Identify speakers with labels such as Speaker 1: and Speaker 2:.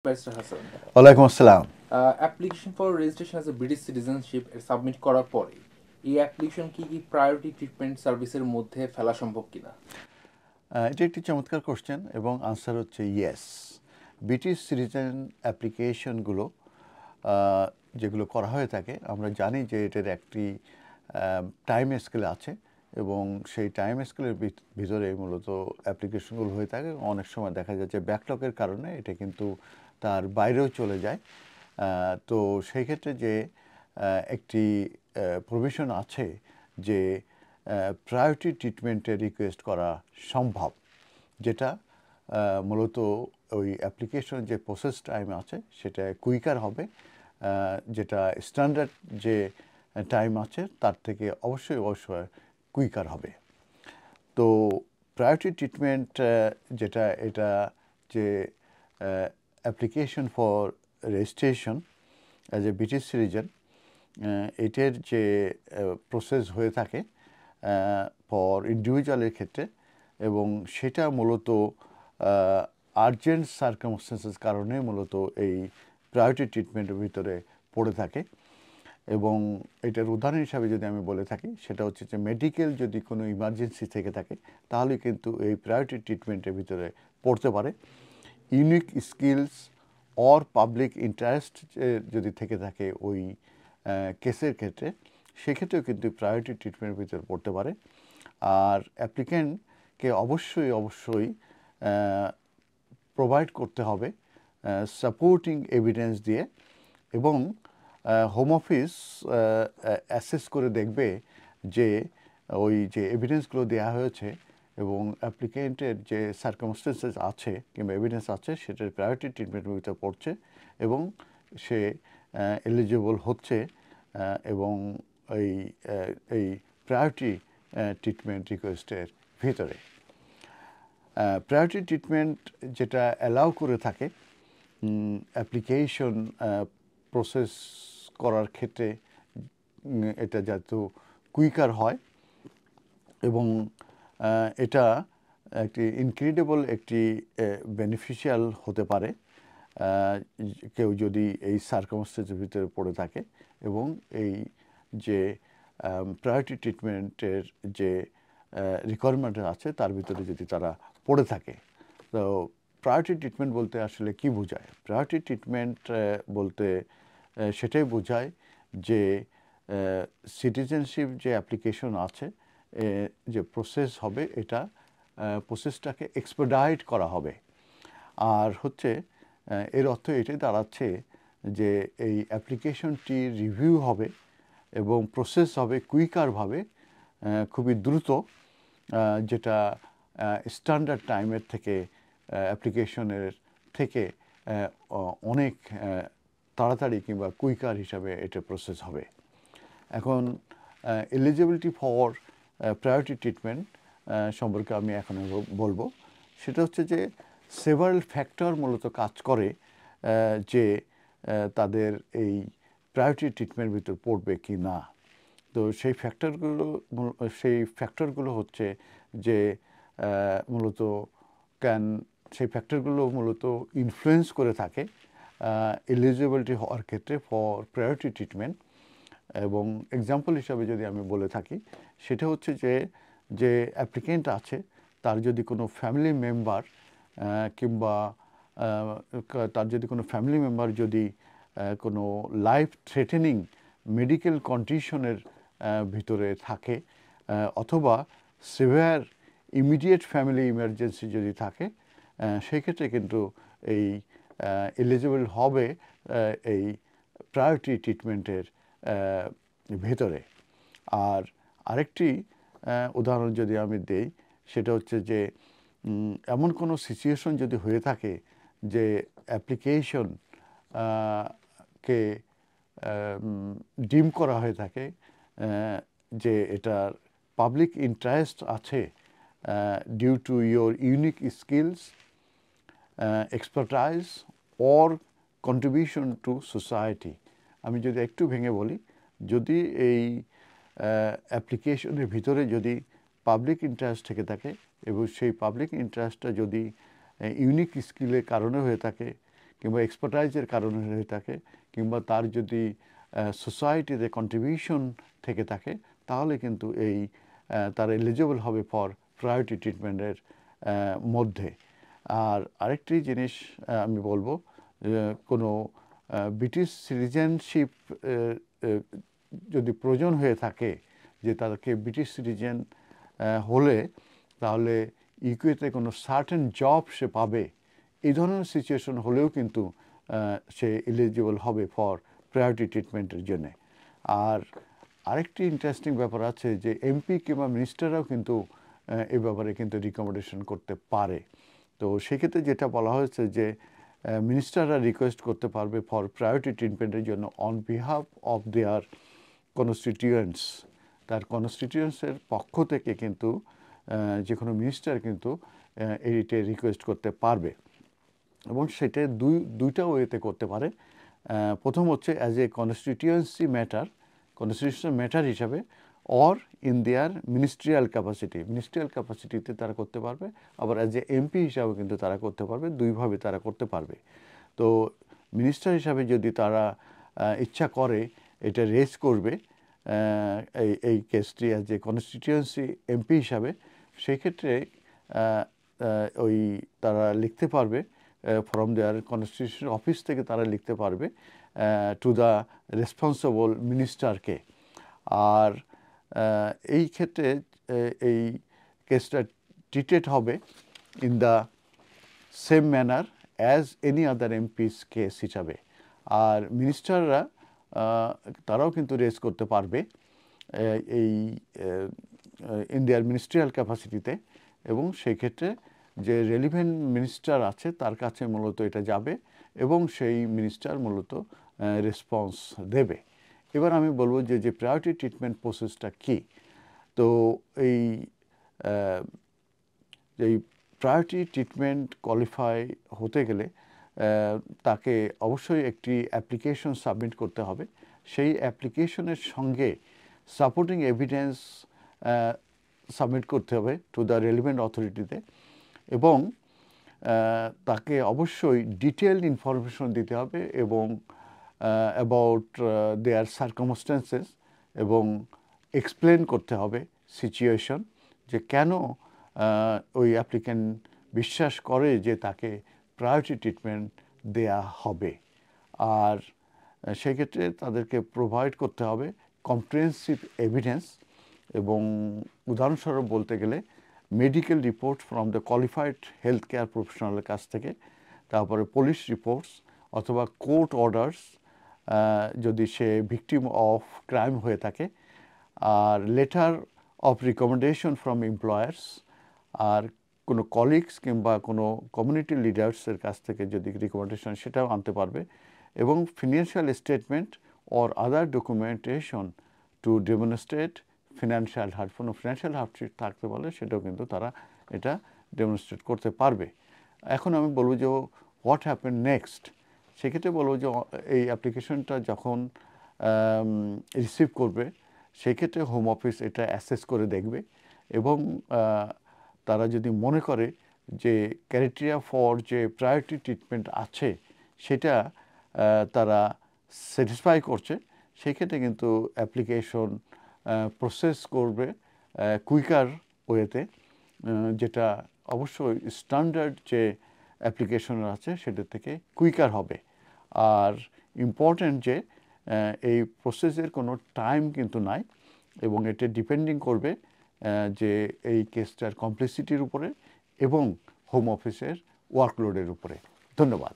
Speaker 1: Barrister Hasan,
Speaker 2: ওয়ালাইকুম আসসালাম।
Speaker 1: Application for registration as a British citizenship submit করার পরে এই অ্যাপ্লিকেশন কি প্রায়োরিটি ট্রিটমেন্ট সার্ভিসের মধ্যে ফেলা সম্ভব কিনা?
Speaker 2: এটা একটি চমৎকার কোশ্চেন এবং আনসার হচ্ছে ইয়েস। ব্রিটিশ সিটিজেন অ্যাপ্লিকেশনগুলো যেগুলো করা হয়ে থাকে, আমরা জানি যে এটার একটি টাইম স্কেল আছে এবং সেই টাইম স্কেলের ভিতরে মূলত অ্যাপ্লিকেশনগুলো হয়ে থাকে। অনেক সময় দেখা যায় যে ব্যাকলগের কারণে এটা কিন্তু তার বাইরেও চলে যায়। তো সেই ক্ষেত্রে যে একটি প্রভিশন আছে যে প্রায়োরিটি ট্রিটমেন্টের রিকোয়েস্ট করা সম্ভব, যেটা মূলত ওই অ্যাপ্লিকেশন যে প্রসেস টাইম আছে সেটা কুইকার হবে, যেটা স্ট্যান্ডার্ড যে টাইম আছে তার থেকে অবশ্যই কুইকার হবে। তো প্রায়োরিটি ট্রিটমেন্ট যেটা এটা যে application for registration as a British citizen, এটার যে প্রসেস হয়ে থাকে ফর ইন্ডিভিজুয়ালের ক্ষেত্রে, এবং সেটা মূলত আর্জেন্ট সার্কামস্টেন্সেস কারণে মূলত এই প্রায়োরিটি ট্রিটমেন্টের ভিতরে পড়ে থাকে। এবং এটার উদাহরণ হিসাবে যদি আমি বলে থাকি, সেটা হচ্ছে যে মেডিকেল যদি কোনো ইমার্জেন্সি থেকে থাকে তাহলে কিন্তু এই প্রায়োরিটি ট্রিটমেন্টের ভিতরে পড়তে পারে। Unique skills or public interest যদি থেকে থাকে ওই কেসের ক্ষেত্রে, সেক্ষেত্রেও কিন্তু প্রায়োরিটি ট্রিটমেন্টের ভিতরে পড়তে পারে। আর অ্যাপ্লিক্যান্টকে অবশ্যই প্রোভাইড করতে হবে সাপোর্টিং এভিডেন্স দিয়ে, এবং হোম অফিস অ্যাসেস করে দেখবে যে ওই যে এভিডেন্সগুলো দেওয়া হয়েছে এবং অ্যাপ্লিকেন্টের যে সার্কামস্টেন্সেস আছে কিংবা এভিডেন্স আছে সেটার প্রায়োরিটি ট্রিটমেন্টের ভিতরে পড়ছে এবং সে এলিজিবল হচ্ছে, এবং এই এই প্রায়োরিটি ট্রিটমেন্ট রিকোয়েস্টের ভিতরে প্রায়োরিটি ট্রিটমেন্ট যেটা অ্যালাউ করে থাকে অ্যাপ্লিকেশন প্রসেস করার ক্ষেত্রে, এটা যাতে কুইকার হয় এবং এটা একটি ইনক্রেডিবল একটি বেনিফিশিয়াল হতে পারে কেউ যদি এই সার্কামস্টেন্সের ভিতরে পড়ে থাকে এবং এই যে প্রায়োরিটি ট্রিটমেন্টের যে রিকোয়ারমেন্ট আছে তার ভিতরে যদি তারা পড়ে থাকে। তো প্রায়োরিটি ট্রিটমেন্ট বলতে আসলে কি বোঝায়? প্রায়োরিটি ট্রিটমেন্ট বলতে সেটাই বোঝায় যে সিটিজেনশিপ যে অ্যাপ্লিকেশন আছে, যে প্রসেস হবে, এটা প্রসেসটাকে এক্সপেডাইট করা হবে। আর হচ্ছে এর অর্থ এটাই দাঁড়াচ্ছে যে এই অ্যাপ্লিকেশনটি রিভিউ হবে এবং প্রসেস হবে কুইকারভাবে, খুবই দ্রুত, যেটা স্ট্যান্ডার্ড টাইমের থেকে অ্যাপ্লিকেশনের থেকে অনেক তাড়াতাড়ি কিংবা কুইকার হিসাবে এটা প্রসেস হবে। এখন এলিজিবিলিটি ফর প্রায়োরিটি ট্রিটমেন্ট সম্পর্কে আমি এখন বলবো। সেটা হচ্ছে যে সেভারাল ফ্যাক্টর মূলত কাজ করে যে তাদের এই প্রায়োরিটি ট্রিটমেন্টের ভিতর পড়বে কি না। তো সেই ফ্যাক্টরগুলো হচ্ছে যে মূলত সেই ফ্যাক্টরগুলো মূলত ইনফ্লুয়েন্স করে থাকে এলিজিবিলিটি হওয়ার ক্ষেত্রে ফর প্রায়োরিটি ট্রিটমেন্ট। এবং এক্সাম্পল হিসাবে যদি আমি বলে থাকি, সেটা হচ্ছে যে যে অ্যাপ্লিকেন্ট আছে তার যদি কোনো ফ্যামিলি মেম্বার কিংবা তার যদি কোনো ফ্যামিলি মেম্বার যদি কোনো লাইফ থ্রেটেনিং মেডিকেল কন্ডিশনের ভিতরে থাকে, অথবা সিভিয়ার ইমিডিয়েট ফ্যামিলি ইমার্জেন্সি যদি থাকে, সেক্ষেত্রে কিন্তু এই এলিজিবল হবে এই প্রায়োরিটি ট্রিটমেন্টের ভেতরে। আর আরেকটি উদাহরণ যদি আমি দেই, সেটা হচ্ছে যে এমন কোনো সিচুয়েশন যদি হয়ে থাকে যে অ্যাপ্লিকেশন কে ডিম করা হয়ে থাকে যে এটার পাবলিক ইন্টারেস্ট আছে due to your unique skills, expertise or contribution to society. আমি যদি একটু ভেঙে বলি, যদি এই অ্যাপ্লিকেশনের ভিতরে যদি পাবলিক ইন্টারেস্ট থেকে থাকে এবং সেই পাবলিক ইন্টারেস্টটা যদি ইউনিক স্কিলের কারণে হয়ে থাকে কিংবা এক্সপার্টাইজের কারণে হয়ে থাকে কিংবা তার যদি সোসাইটিতে কন্ট্রিবিউশন থেকে থাকে তাহলে কিন্তু তারা এলিজিবল হবে ফর প্রায়োরিটি ট্রিটমেন্টের মধ্যে। আর আরেকটি জিনিস আমি বলবো, কোনো ব্রিটিশ সিটিজেনশিপ যদি প্রয়োজন হয়ে থাকে যে তাদেরকে ব্রিটিশ সিটিজেন হলে তাহলে ইউকেতে কোনো সার্টেন জব সে পাবে, এই ধরনের সিচুয়েশন হলেও কিন্তু সে এলিজিবল হবে ফর প্রায়োরিটি ট্রিটমেন্টের জন্যে। আর আরেকটি ইন্টারেস্টিং ব্যাপার আছে যে এমপি কিংবা মিনিস্টাররাও কিন্তু এই ব্যাপারে কিন্তু রিকমেন্ডেশন করতে পারে। তো সেক্ষেত্রে যেটা বলা হয়েছে যে মিনিস্টাররা রিকোয়েস্ট করতে পারবে ফর প্রায়োরিটি ট্রিটমেন্টের জন্য on behalf of their constituents, তার কনস্টিটিউয়েন্টসের পক্ষ থেকে কিন্তু যে কোনো মিনিস্টার কিন্তু এইটা রিকোয়েস্ট করতে পারবে এবং সেটা দুইটা ওয়েতে করতে পারে। প্রথম হচ্ছে অ্যাজ এ কনস্টিটিউয়েন্সি ম্যাটার হিসাবে, অর ইন দেয়ার মিনিস্ট্রিয়াল ক্যাপাসিটিতে তারা করতে পারবে, আবার অ্যাজ এ এমপি হিসাবেও কিন্তু তারা করতে পারবে, দুইভাবে তারা করতে পারবে। তো মিনিস্টার হিসাবে যদি তারা ইচ্ছা করে এটা রেজ করবে এই কেসটি অ্যাজ এ কনস্টিটিউয়েন্সি এমপি হিসাবে, সেই ক্ষেত্রে তারা লিখতে পারবে ফ্রম দেয়ার কনস্টিটিউশন অফিস থেকে তারা লিখতে পারবে টু দ্য রেসপন্সিবল মিনিস্টারকে। আর এই ক্ষেত্রে এই কেসটা ট্রিটেড হবে in the same manner as any other MPs case হিসাবে। আর মিনিস্টাররা তারাও কিন্তু রেজ করতে পারবে এই ইন দেয়ার মিনিস্ট্রিয়াল ক্যাপাসিটিতে, এবং সেই ক্ষেত্রে যে রেলিভেন্ট মিনিস্টার আছে তার কাছে মূলত এটা যাবে এবং সেই মিনিস্টার মূলত রেসপন্স দেবে। এবার আমি বলবো যে প্রায়োরিটি ট্রিটমেন্ট প্রসেসটা কী। তো এই প্রায়োরিটি ট্রিটমেন্ট কোয়ালিফাই হতে গেলে তাকে অবশ্যই একটি অ্যাপ্লিকেশন সাবমিট করতে হবে। সেই অ্যাপ্লিকেশনের সঙ্গে সাপোর্টিং এভিডেন্স সাবমিট করতে হবে টু দ্য রেলিভেন্ট অথরিটিতে, এবং তাকে অবশ্যই ডিটেইলড ইনফরমেশন দিতে হবে এবং অ্যাবাউট দেয়ার সার্কামস্ট্যান্সেস, এবং এক্সপ্লেন করতে হবে সিচুয়েশন যে কেন ওই অ্যাপ্লিক্যান্ট বিশ্বাস করে যে তাকে প্রায়োরিটি ট্রিটমেন্ট দেয়া হবে। আর সেক্ষেত্রে তাদেরকে প্রোভাইড করতে হবে কম্প্রিহেনসিভ এভিডেন্স, এবং উদাহরণস্বরূপ বলতে গেলে medical report from the qualified health care প্রফেশনালের কাছ থেকে, তারপরে পুলিশ রিপোর্টস অথবা কোর্ট অর্ডার্স যদি সে ভিকটিম অফ ক্রাইম হয়ে থাকে, আর letter of recommendation from employers, আর কোনো কলিগস কিংবা কোনো কমিউনিটি লিডার্সের কাছ থেকে যদি রিকমেন্ডেশন সেটাও আনতে পারবে, এবং financial statement or other documentation to demonstrate financial heart. কোনো ফিনান্সিয়াল হার্ডশিপ থাকতে পারলে সেটাও কিন্তু তারা এটা ডেমনস্ট্রেট করতে পারবে। এখন আমি বলবো যে হোয়াট হ্যাপেন নেক্সট। সেক্ষেত্রে বলবো যে এই অ্যাপ্লিকেশনটা যখন রিসিভ করবে সেক্ষেত্রে হোম অফিস এটা অ্যাসেস করে দেখবে, এবং তারা যদি মনে করে যে ক্রাইটেরিয়া ফর যে প্রায়োরিটি ট্রিটমেন্ট আছে সেটা তারা স্যাটিসফাই করছে, সেক্ষেত্রে কিন্তু অ্যাপ্লিকেশন প্রসেস করবে কুইকার ওয়েতে, যেটা অবশ্যই স্ট্যান্ডার্ড যে অ্যাপ্লিকেশন আছে সেটার থেকে কুইকার হবে। আর ইম্পর্ট্যান্ট যে এই প্রসেসের কোনো টাইম কিন্তু নাই, এবং এটা ডিপেন্ডিং করবে যে এই কেসটার কমপ্লেক্সিটির উপরে এবং হোম অফিসের ওয়ার্কলোডের উপরে। ধন্যবাদ।